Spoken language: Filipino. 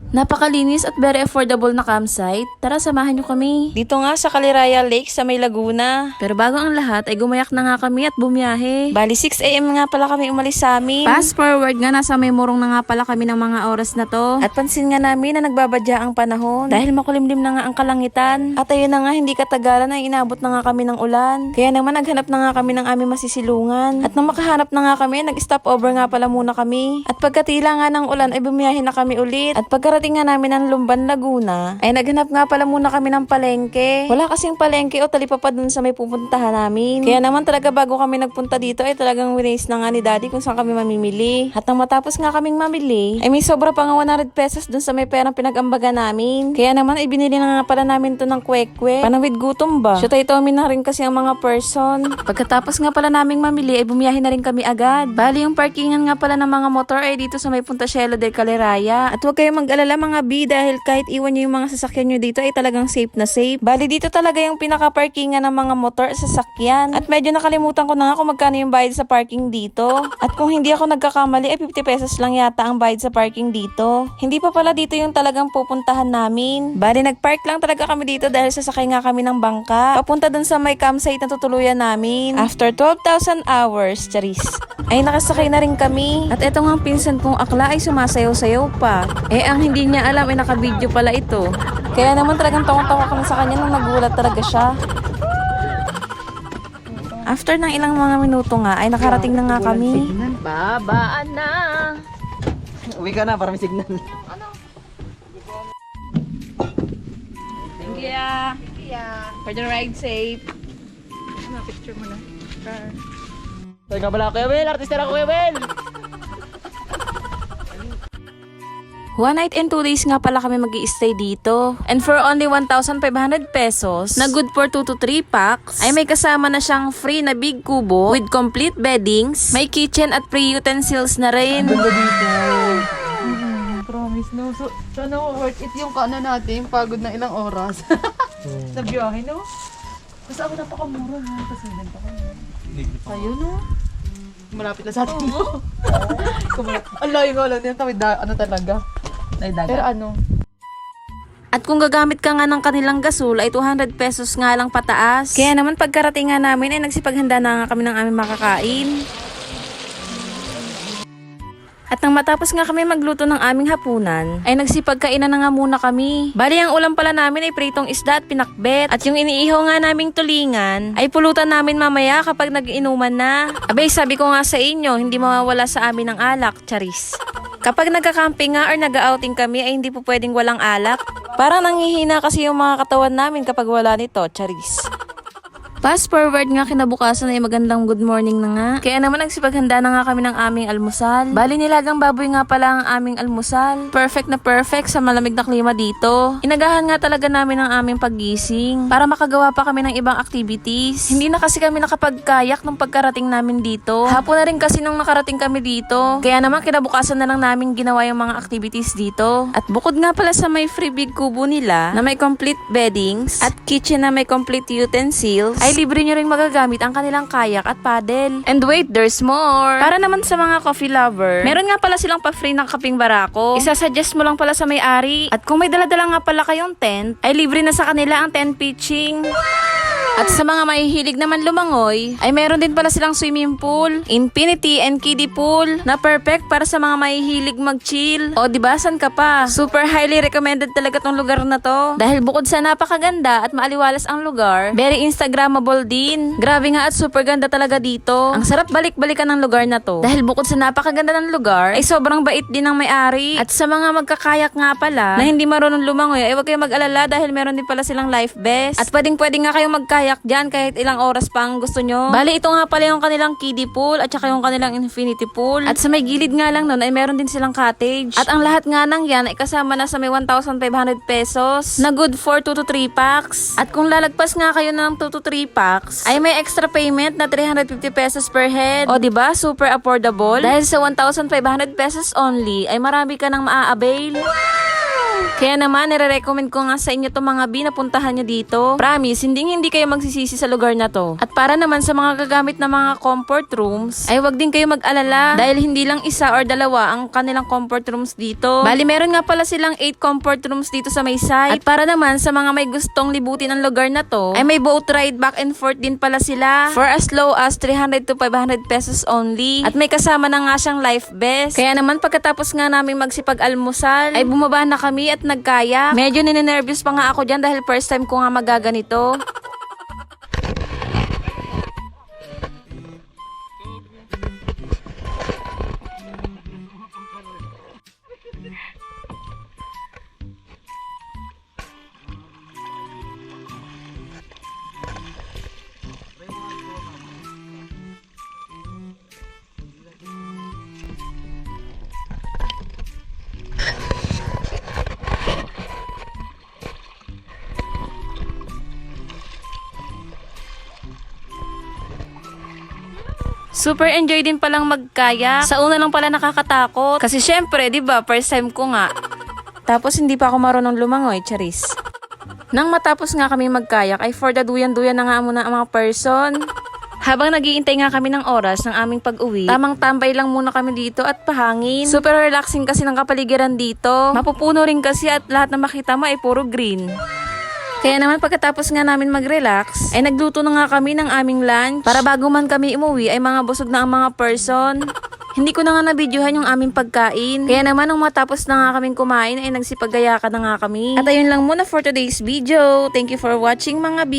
Napakalinis at very affordable na campsite. Tara, samahan nyo kami. Dito nga sa Caliraya Lake sa may Laguna. Pero bago ang lahat ay gumayak na nga kami at bumiyahe. Bali 6 AM nga pala kami umalis sa amin. Fast forward nga, nasa may murong na nga pala kami ng mga oras na to. At pansin nga namin na nagbabadya ang panahon. Dahil makulimlim na nga ang kalangitan. At ayun na nga, hindi katagalan ay inabot na nga kami ng ulan. Kaya naman naghanap na nga kami ng aming masisilungan. At nang makahanap na nga kami, nag-stop over nga pala muna kami. At pagkatila nga ng ulan ay bumiyahe na kami ulit. At pagkarating nga namin ng Lumban, Laguna, ay naghanap nga pala muna kami ng palengke. Wala kasing palengke o talipapa dun sa may pupuntahan namin. Kaya naman talaga bago kami nagpunta dito ay talagang winays na nga ni Daddy kung saan kami mamimili. At nang matapos nga kaming mamili, ay may sobra pa nga 100 pesos dun sa may perang pinag-ambaga namin. Kaya naman ay binili na nga pala namin to ng kwek-kwek. Panawid gutom ba? Shoot ay tomin na rin kasi ang mga person. Pagkatapos nga pala naming mamili ay bumiyahe na rin kami agad. Bali yung parkingan nga pala ng mga motor ay dito sa may Punta Cielo del Caliraya. At huwag kayong mag-alala mga B, dahil kahit iwan nyo yung mga sasakyan nyo dito ay talagang safe na safe. Bali dito talaga yung pinaka-parkingan ng mga motor at sasakyan. At medyo nakalimutan ko na nga kung magkano yung bayad sa parking dito. At kung hindi ako nagkakamali ay 50 pesos lang yata ang bayad sa parking dito. Hindi pa pala dito yung talagang pupuntahan namin. Bali nagpark lang talaga kami dito dahil sasakay nga kami ng bangka papunta dun sa may campsite na tutuluyan namin. After 12,000 hours, charis, ay nakasakay na rin kami. At eto nga ang pinsan kong akla ay sumasayaw-sayaw pa. Ang hindi niya alam ay naka-video pala ito. Kaya naman talagang tawang-tawa kami sa kanya nung nagulat talaga siya. After ng ilang mga minuto nga ay nakarating na nga kami. Babaan na. Uwi ka na para may signal. Thank you. For the ride safe. Picture mo na. Tayo nga pala, Kuya Will. Artista na Kuya Will. 1 night and 2 days nga pala kami mag-i-stay dito. And for only 1,500 pesos, na good for 2 to 3 packs, ay may kasama na siyang free na big kubo with complete beddings, may kitchen at free utensils na rin. Ganda dito. Promise, no? So, sana worth it yung kaano natin, pagod na ilang oras. Sa biyahe, no? Basta ako napakamura, no? Kasi pa kami. Ayun, no? Malapit na sa atin. Ang layo nga lang din. Ano talaga? Pero ano? At kung gagamit ka nga ng kanilang gasol ay 200 pesos nga lang pataas. Kaya naman pagkarating nga namin ay nagsipaghanda na nga kami ng aming makakain. At nang matapos nga kami magluto ng aming hapunan, ay nagsipagkainan na nga muna kami. Bali ang ulam pala namin ay pritong isda at pinakbet. At yung iniihaw nga naming tulingan, ay pulutan namin mamaya kapag nag-inuman na. Abay, sabi ko nga sa inyo, hindi mawawala sa amin ang alak, charis. Kapag nagka-camping nga or nag-outing kami ay hindi po pwedeng walang alak. Parang nanghihina kasi yung mga katawan namin kapag wala nito, charis. Fast forward nga kinabukasan ay magandang good morning na nga. Kaya naman nagsipaghanda na nga kami ng aming almusal. Bali nilagang baboy nga pala ang aming almusal. Perfect na perfect sa malamig na klima dito. Inagahan nga talaga namin ang aming paggising para makagawa pa kami ng ibang activities. Hindi na kasi kami nakapagkayak nung pagkarating namin dito. Hapon na rin kasi nung nakarating kami dito. Kaya naman kinabukasan na lang namin ginawa yung mga activities dito. At bukod nga pala sa may free big kubo nila na may complete beddings at kitchen na may complete utensils, ay libre nyo rin magagamit ang kanilang kayak at paddle. And wait, there's more! Para naman sa mga coffee lover, meron nga pala silang pa-free ng kaping barako. Isasuggest mo lang pala sa may-ari. At kung may daladala nga pala kayong tent, ay libre na sa kanila ang tent pitching. At sa mga mahihilig naman lumangoy, ay meron din pala silang swimming pool, infinity and kiddie pool na perfect para sa mga mahihilig mag-chill. O diba, san ka pa? Super highly recommended talaga tong lugar na to. Dahil bukod sa napakaganda at maaliwalas ang lugar, very Instagrammable din. Grabe nga at super ganda talaga dito. Ang sarap balik-balikan ng lugar na to. Dahil bukod sa napakaganda ng lugar, ay sobrang bait din ng may-ari. At sa mga magkakayak nga pala na hindi marunong lumangoy, ay huwag kayong mag-alala dahil meron din pala silang life vest. At pwedeng-pwede nga kayong magkayak dyan kahit ilang oras pa ang gusto nyo. Bali, ito nga pala yung kanilang kiddie pool at saka yung kanilang infinity pool. At sa may gilid nga lang nun ay meron din silang cottage. At ang lahat nga ng yan ay kasama na sa may 1,500 pesos na good for 2 to 3 packs. At kung lalagpas nga kayo na ng 2 to 3 packs, ay may extra payment na 350 pesos per head. O diba, super affordable. Dahil sa 1,500 pesos only, ay marami ka nang maa-avail. Kaya naman, nire-recommend ko nga sa inyo to mga B na puntahan nyo dito. Promise, hindi kayo magsisisi sa lugar na to. At para naman sa mga gagamit na mga comfort rooms, ay wag din kayo mag-alala dahil hindi lang isa or dalawa ang kanilang comfort rooms dito. Bali, meron nga pala silang 8 comfort rooms dito sa may site. At para naman sa mga may gustong libutin ang lugar na to, ay may boat ride back and forth din pala sila for as low as 300 to 500 pesos only. At may kasama na nga siyang life vest. Kaya naman pagkatapos nga namin magsipag-almusal, ay bumaba na kami at nagkayak. Medyo ninenervyos pa nga ako dyan dahil first time ko nga magaganito. Super enjoy din palang magkayak. Sa una lang pala nakakatakot. Kasi syempre, di ba, first time ko nga. Tapos hindi pa ako marunong lumangoy, charis. Nang matapos nga kami magkayak, ay for the duyan-duyan na nga muna ang mga person. Habang nagiintay nga kami ng oras ng aming pag-uwi, tamang tambay lang muna kami dito at pahangin. Super relaxing kasi ng kapaligiran dito. Mapupuno rin kasi at lahat na makita mo ay puro green. Kaya naman pagkatapos nga namin mag-relax, ay nagluto na nga kami ng aming lunch para bago man kami umuwi ay mga busog na ang mga person. Hindi ko na nga nabidyohan yung aming pagkain. Kaya naman nung matapos na nga kaming kumain ay nagsipaggayakan na nga kami. At ayun lang muna for today's video. Thank you for watching mga B.